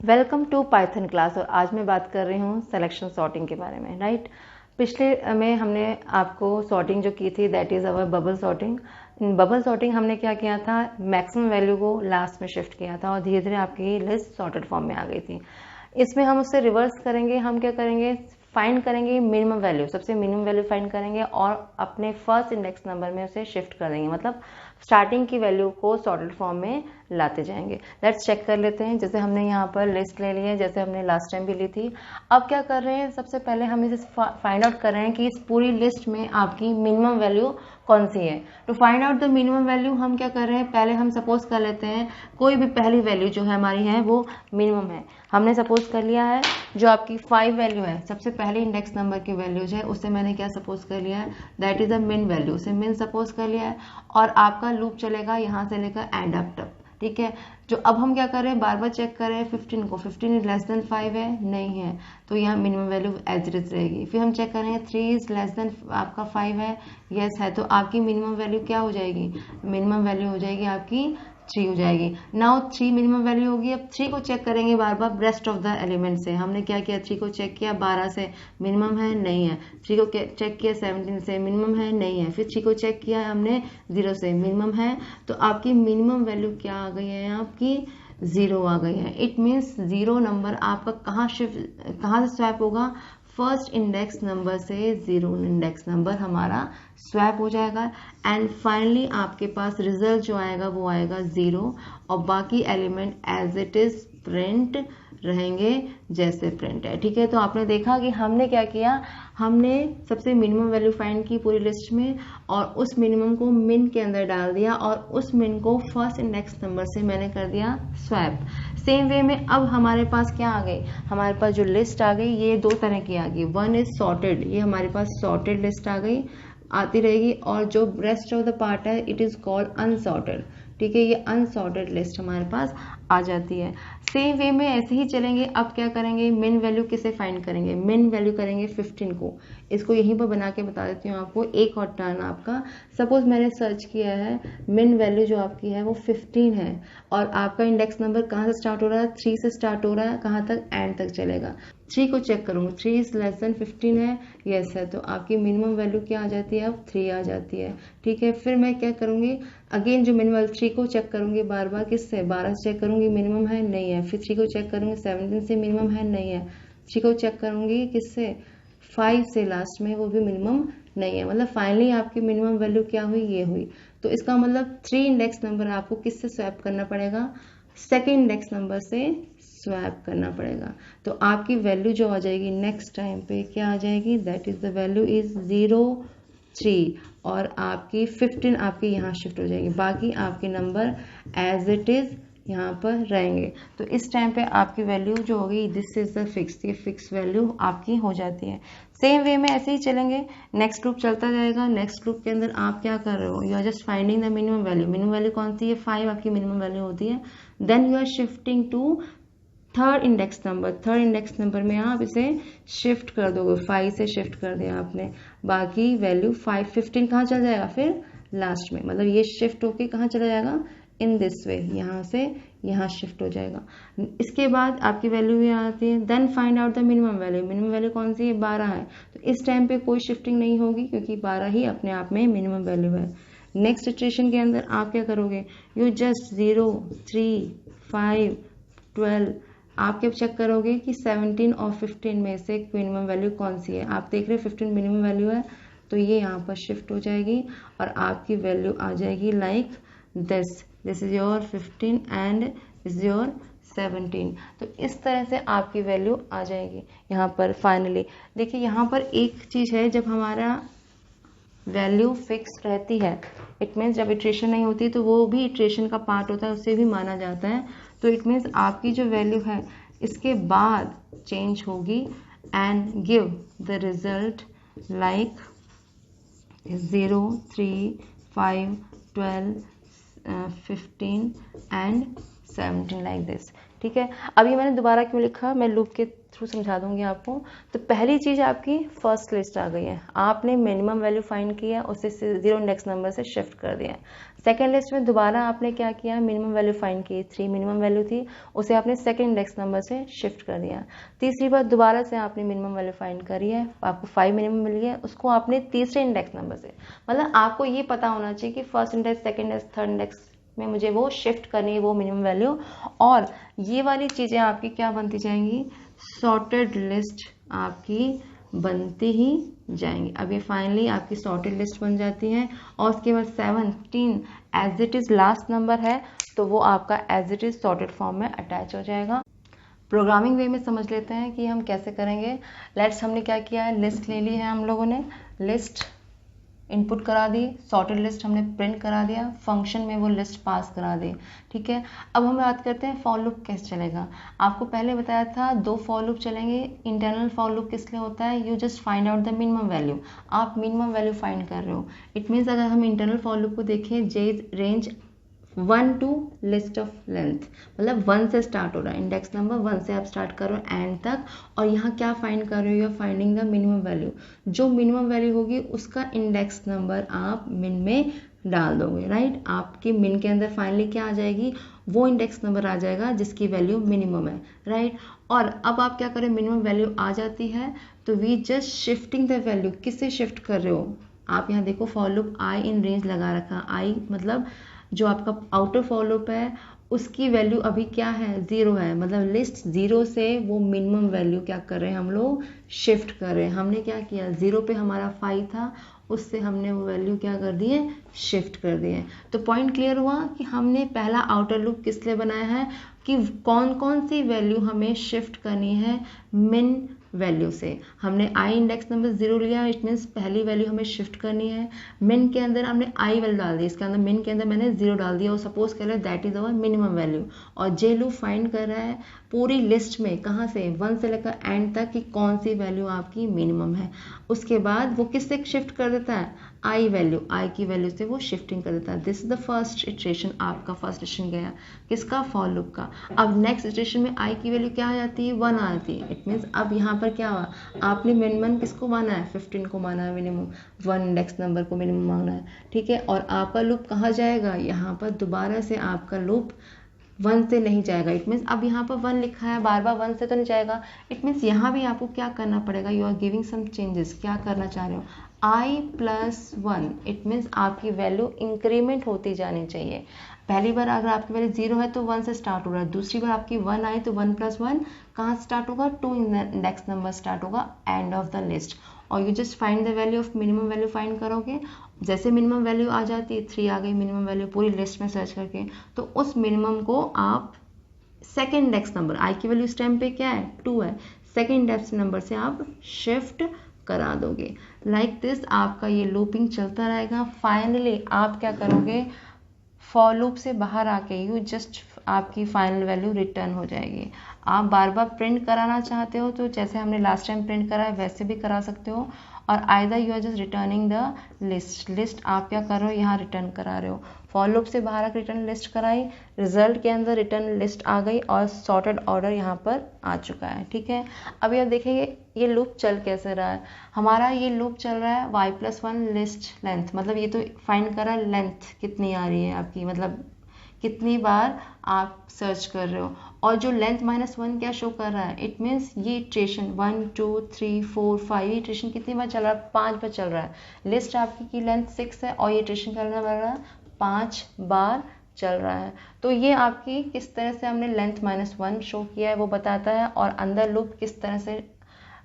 Welcome to Python class. और आज मैं बात कर रही हूँ सिलेक्शन सॉर्टिंग के बारे में। राइट, पिछले में हमने आपको सॉर्टिंग जो की थी that is our bubble sorting. Bubble sorting हमने क्या किया था, मैक्सिमम वैल्यू को लास्ट में शिफ्ट किया था और धीरे धीरे आपकी लिस्ट सॉर्टेड फॉर्म में आ गई थी। इसमें हम उससे रिवर्स करेंगे, हम क्या करेंगे, फाइंड करेंगे मिनिमम वैल्यू, सबसे मिनिमम वैल्यू फाइंड करेंगे और अपने फर्स्ट इंडेक्स नंबर में उसे शिफ्ट कर देंगे, मतलब स्टार्टिंग की वैल्यू को सॉर्टेड फॉर्म में लाते जाएंगे। लेट्स चेक कर लेते हैं। जैसे हमने यहाँ पर लिस्ट ले ली है, जैसे हमने लास्ट टाइम भी ली थी। अब क्या कर रहे हैं, सबसे पहले हम इसे फाइंड आउट कर रहे हैं कि इस पूरी लिस्ट में आपकी मिनिमम वैल्यू कौन सी है। To find out the minimum value हम क्या कर रहे हैं, पहले हम सपोज कर लेते हैं कोई भी पहली वैल्यू जो है हमारी है वो मिनिमम है। हमने सपोज कर लिया है जो आपकी 5 वैल्यू है, सबसे पहले इंडेक्स नंबर की वैल्यूज है, उससे मैंने क्या सपोज कर लिया है, दैट इज अ मिन वैल्यू, उसे मिन सपोज कर लिया है। और आपका लूप चलेगा यहाँ से लेकर एंड अप तक। ठीक है, जो अब हम क्या कर रहे हैं, बार बार चेक कर रहे हैं 15 को, 15 इज लेस देन 5 है, नहीं है, तो यहाँ minimum value as it is रहेगी। फिर हम चेक करेंगे 3 इज लेस देन आपका 5 है, यस है, तो आपकी मिनिमम वैल्यू क्या हो जाएगी, मिनिमम वैल्यू हो जाएगी आपकी 3 हो जाएगी। नाउ 3 मिनिमम वैल्यू होगी। अब 3 को चेक करेंगे बार बार रेस्ट ऑफ द एलिमेंट से। हमने क्या किया, 3 को चेक किया 12 से, मिनिमम है, नहीं है। 3 को चेक किया 17 से, मिनिमम है, नहीं है। फिर 3 को चेक किया हमने 0 से, मिनिमम है, तो आपकी मिनिमम वैल्यू क्या आ गई है, आपकी 0 आ गई है। इट मीन्स 0 नंबर आपका कहाँ से स्वैप होगा, फर्स्ट इंडेक्स नंबर से 0 इंडेक्स नंबर हमारा स्वैप हो जाएगा। एंड फाइनली आपके पास रिजल्ट जो आएगा वो आएगा 0 और बाकी element as it is print रहेंगे जैसे प्रिंट है। ठीक है, तो आपने देखा कि हमने क्या किया, हमने सबसे मिनिमम वैल्यू फाइंड की पूरी लिस्ट में और उस मिनिमम को मिन के अंदर डाल दिया और उस मिन को फर्स्ट इंडेक्स नंबर से मैंने कर दिया स्वैप। सेम वे में अब हमारे पास क्या आ गई, हमारे पास जो लिस्ट आ गई ये दो तरह की आ गई। वन इज सॉर्टेड, ये हमारे पास सॉर्टेड लिस्ट आ गई, आती रहेगी, और जो रेस्ट ऑफ द पार्ट है इट इज कॉल्ड अनसॉर्टेड। ठीक है, ये अनसॉर्टेड लिस्ट हमारे पास आ जाती है। सेम वे में ऐसे ही चलेंगे। अब क्या करेंगे, मिन वैल्यू किसे फाइंड करेंगे, मिन वैल्यू करेंगे 15 को। इसको यहीं पर बना के बता देती हूँ आपको, एक और टर्न आपका। सपोज मैंने सर्च किया है, मिन वैल्यू जो आपकी है वो 15 है और आपका इंडेक्स नंबर कहाँ से स्टार्ट हो रहा है, 3 से स्टार्ट हो रहा है, कहाँ तक, एंड तक चलेगा। 3 को चेक करूँगी, 3 इज लेस देन 15 है, यस है, तो आपकी मिनिमम वैल्यू क्या आ जाती है, अब 3 आ जाती है। ठीक है, फिर मैं क्या करूँगी, अगेन जो मिनिमम 3 को चेक करूँगी बार बार, किससे, 12 से चेक करूँगी, मिनिमम है, नहीं है। फिर 3 को चेक करूँगी 17 से, मिनिमम है, नहीं है। 3 को चेक करूँगी किससे, 5 से लास्ट में, वो भी मिनिमम नहीं है। मतलब फाइनली आपकी मिनिमम वैल्यू क्या हुई, ये हुई। तो इसका मतलब 3 इंडेक्स नंबर आपको किससे स्वैप करना पड़ेगा, सेकेंड इंडेक्स नंबर से स्वैप करना पड़ेगा। तो आपकी वैल्यू जो आ जाएगी नेक्स्ट टाइम पे क्या आ जाएगी, that is the value is 0 3 और आपकी 15 आपकी यहाँ शिफ्ट हो जाएगी, बाकी आपके नंबर एज इट इज यहाँ पर रहेंगे। तो इस टाइम पे आपकी वैल्यू जो होगी, दिस इज द फिक्स, ये फिक्स वैल्यू आपकी हो जाती है। सेम वे में ऐसे ही चलेंगे, नेक्स्ट ग्रुप चलता जाएगा। नेक्स्ट ग्रुप के अंदर आप क्या कर रहे हो, you are just finding the minimum value. Minimum value कौन सी है, 5 आपकी मिनिमम वैल्यू होती है। Then you are shifting to third index number. Third index number में आप इसे शिफ्ट कर दोगे, 5 से शिफ्ट कर दिया आपने, बाकी वैल्यू 5 15 कहाँ चल जाएगा, फिर लास्ट में, मतलब ये शिफ्ट होके कहाँ चला जाएगा, इन दिस वे, यहाँ से यहाँ शिफ्ट हो जाएगा। इसके बाद आपकी वैल्यू भी आती है। Then find out the minimum value. Minimum value कौन सी है, 12 है, तो इस टाइम पे कोई शिफ्टिंग नहीं होगी क्योंकि 12 ही अपने आप में मिनिमम वैल्यू है। नेक्स्ट सिचुएशन के अंदर आप क्या करोगे, यू जस्ट 0 3 5 12 आप क्या चेक करोगे कि 17 और 15 में से मिनिमम वैल्यू कौन सी है। आप देख रहे हो 15 मिनिमम वैल्यू है, तो ये यहाँ पर शिफ्ट हो जाएगी और आपकी वैल्यू आ जाएगी like this is your 15 and this is your 17। तो इस तरह से आपकी वैल्यू आ जाएगी यहाँ पर फाइनली। देखिए यहाँ पर एक चीज़ है, जब हमारा वैल्यू फिक्स रहती है, इट मीन्स जब इटरेशन नहीं होती तो वो भी इटरेशन का पार्ट होता है, उससे भी माना जाता है। तो इट मीन्स आपकी जो वैल्यू है इसके बाद चेंज होगी and give the result like 0 3 5 12 15 and 17 like this. ठीक है। अभी मैंने दोबारा क्यों लिखा, मैं लूप के थ्रू समझा दूंगी आपको। तो पहली चीज़ आपकी फर्स्ट लिस्ट आ गई है, आपने मिनिमम वैल्यू फाइंड किया, उसे 0 इंडेक्स नंबर से शिफ्ट कर दिया। सेकेंड लिस्ट में दोबारा आपने क्या किया, मिनिमम वैल्यू फाइंड की, 3 मिनिमम वैल्यू थी, उसे आपने सेकेंड इंडेक्स नंबर से शिफ्ट कर दिया। तीसरी बार दोबारा से आपने मिनिमम वैल्यू फाइंड करी है, आपको 5 मिनिमम मिल गया, उसको आपने तीसरे इंडेक्स नंबर से, मतलब आपको ये पता होना चाहिए कि first index, second index, third index में मुझे वो शिफ्ट करनी है वो मिनिमम वैल्यू। और ये वाली चीज़ें आपकी क्या बनती जाएंगी, सॉर्टेड लिस्ट आपकी बनती ही जाएंगी। अब ये फाइनली आपकी सॉर्टेड लिस्ट बन जाती है। और उसके बाद 17 as it is last number है, तो वो आपका as it is sorted form में अटैच हो जाएगा। प्रोग्रामिंग वे में समझ लेते हैं कि हम कैसे करेंगे। लेट्स, हमने क्या किया है, लिस्ट ले ली है हम लोगों ने, लिस्ट इनपुट करा दी, सॉर्टेड लिस्ट हमने प्रिंट करा दिया, फंक्शन में वो लिस्ट पास करा दी, ठीक है। अब हम बात करते हैं फॉर लूप कैसे चलेगा। आपको पहले बताया था 2 फॉर लूप चलेंगे। इंटरनल फॉर लूप किस लिए होता है, you just find out the minimum value, आप मिनिमम वैल्यू फाइंड कर रहे हो। इट मीन्स अगर हम इंटरनल फॉर लूप को देखें, J range 1 to list of length, मतलब 1 से स्टार्ट हो रहा है, इंडेक्स नंबर 1 से आप स्टार्ट करो एंड तक, और यहाँ क्या फाइंड कर रहे हो, you are finding the minimum value. जो मिनिमम वैल्यू होगी उसका इंडेक्स नंबर आप मिन में डाल दोगे, राइट। आपकी मिन के अंदर फाइनली क्या आ जाएगी, वो इंडेक्स नंबर आ जाएगा जिसकी वैल्यू मिनिमम है, राइट। और अब आप क्या करें, मिनिमम वैल्यू आ जाती है तो we just shifting the value, किससे शिफ्ट कर रहे हो आप, यहाँ देखो for loop i in range लगा रखा, आई मतलब जो आपका आउटर फॉर लूप है उसकी वैल्यू अभी क्या है, 0 है, मतलब लिस्ट 0 से वो मिनिमम वैल्यू क्या कर रहे हैं हम लोग, शिफ्ट कर रहे हैं। हमने क्या किया, 0 पे हमारा 5 था, उससे हमने वो वैल्यू क्या कर दी है, शिफ्ट कर दी है। तो पॉइंट क्लियर हुआ कि हमने पहला आउटर लूप किस लिए बनाया है, कि कौन कौन सी वैल्यू हमें शिफ्ट करनी है मिन वैल्यू से। हमने आई इंडेक्स नंबर 0 लिया, इट मीन्स पहली वैल्यू हमें शिफ्ट करनी है। मिन के अंदर हमने आई वैल्यू डाल दी, इसके अंदर मिन के अंदर मैंने 0 डाल दिया और सपोज कर रहे that is our minimum value. और जे लूप फाइंड कर रहा है पूरी लिस्ट में, कहाँ से, 1 से लेकर एंड तक कि कौन सी वैल्यू आपकी मिनिमम है। उसके बाद वो किससे शिफ्ट कर देता है, आई वैल्यू, आई की वैल्यू से वो शिफ्टिंग कर देता है। This is the first iteration, आपका फर्स्ट इटरेशन गया किसका, फॉर लूप का। अब नेक्स्ट इटरेशन में आई की वैल्यू क्या आ जाती है, 1 आ जाती है। इट मीन्स अब यहाँ पर क्या हुआ, आपने मिनिमम किसको माना है, 15 को माना है मिनिमम, 1 इंडेक्स नंबर को मिनिमम माना है, ठीक है। और आपका लूप कहाँ जाएगा, यहाँ पर दोबारा से आपका लूप 1 से नहीं जाएगा। इट मीन्स अब यहाँ पर 1 लिखा है, बार बार 1 से तो नहीं जाएगा। इट मीन्स यहाँ भी आपको क्या करना पड़ेगा, you are giving some changes. क्या करना चाह रहे हो, i + 1, इट मीन्स आपकी वैल्यू इंक्रीमेंट होती जानी चाहिए। पहली बार अगर आपकी वैल्यू 0 है तो 1 से स्टार्ट हो रहा है, दूसरी बार आपकी 1 आई तो 1 + 1 कहाँ स्टार्ट होगा, 2 इंडेक्स नंबर स्टार्ट होगा एंड ऑफ द लिस्ट। और you just find the value of minimum value find करोगे, जैसे मिनिमम वैल्यू आ जाती है, 3 आ गई मिनिमम वैल्यू पूरी लिस्ट में सर्च करके, तो उस मिनिमम को आप सेकेंड इंडेक्स नंबर, आई की वैल्यू इस टाइम पे क्या है, 2 है, सेकेंड इंडेक्स नंबर से आप शिफ्ट करा दोगे। लाइक दिस आपका ये लूपिंग चलता रहेगा। फाइनली आप क्या करोगे, फॉर लूप से बाहर आके यू जस्ट आपकी फाइनल वैल्यू रिटर्न हो जाएगी। आप बार बार प्रिंट कराना चाहते हो तो जैसे हमने लास्ट टाइम प्रिंट करा है वैसे भी करा सकते हो, और either you are just returning the list आप क्या कर रहे हो, यहाँ रिटर्न करा रहे हो। फॉर लूप से बाहर आकर रिटर्न लिस्ट कराई, रिजल्ट के अंदर रिटर्न लिस्ट आ गई और सॉर्टेड ऑर्डर यहाँ पर आ चुका है, ठीक है। अभी आप देखेंगे ये लूप चल कैसे रहा है, हमारा ये लूप चल रहा है y+1 लिस्ट लेंथ, मतलब ये तो फाइंड करा लेंथ कितनी आ रही है आपकी, मतलब कितनी बार आप सर्च कर रहे हो। और जो लेंथ -1 क्या शो कर रहा है, इट मीन्स ये इटरेशन 1 2 3 4 5 ये इटरेशन कितनी बार चल रहा है, 5 बार चल रहा है। लिस्ट आपकी की लेंथ 6 है और ये इटरेशन करना पड़ रहा है 5 बार चल रहा है। तो ये आपकी किस तरह से हमने लेंथ -1 शो किया है वो बताता है, और अंदर लूप किस तरह से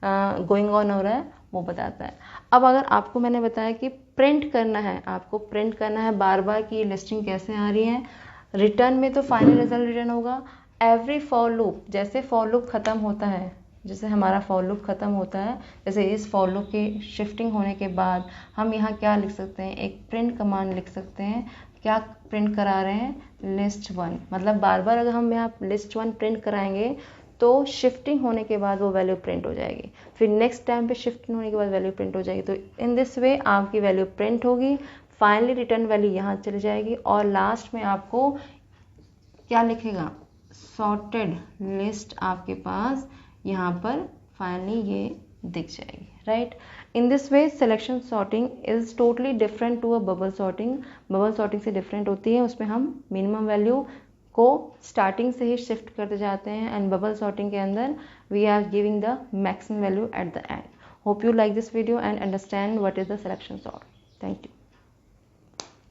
गोइंग ऑन हो रहा है वो बताता है। अब अगर आपको मैंने बताया कि प्रिंट करना है, आपको प्रिंट करना है बार बार कि ये लिस्टिंग कैसे आ रही है, रिटर्न में तो फाइनल रिजल्ट रिटर्न होगा। एवरी फॉर लूप, जैसे फॉर लूप खत्म होता है, जैसे हमारा फॉर लूप खत्म होता है, जैसे इस फॉर लूप की शिफ्टिंग होने के बाद हम यहाँ क्या लिख सकते हैं, एक प्रिंट कमांड लिख सकते हैं। क्या प्रिंट करा रहे हैं, लिस्ट 1, मतलब बार बार अगर हम यहाँ लिस्ट 1 प्रिंट कराएंगे तो शिफ्टिंग होने के बाद वो वैल्यू प्रिंट हो जाएगी, फिर नेक्स्ट टाइम पे शिफ्टिंग होने के बाद वैल्यू प्रिंट हो जाएगी। तो इन दिस वे आपकी वैल्यू प्रिंट होगी, फाइनली रिटर्न वैल्यू यहाँ चली जाएगी, और लास्ट में आपको क्या लिखेगा, सॉर्टेड लिस्ट आपके पास यहाँ पर फाइनली ये दिख जाएगी, right. In this way selection sorting is totally different to a bubble sorting. Bubble sorting से डिफरेंट होती है, उसमें हम मिनिमम वैल्यू को स्टार्टिंग से ही शिफ्ट करते जाते हैं, एंड बबल सॉर्टिंग के अंदर we are giving the maximum value at the end. Hope you like this video and understand what is the selection sort. Thank you.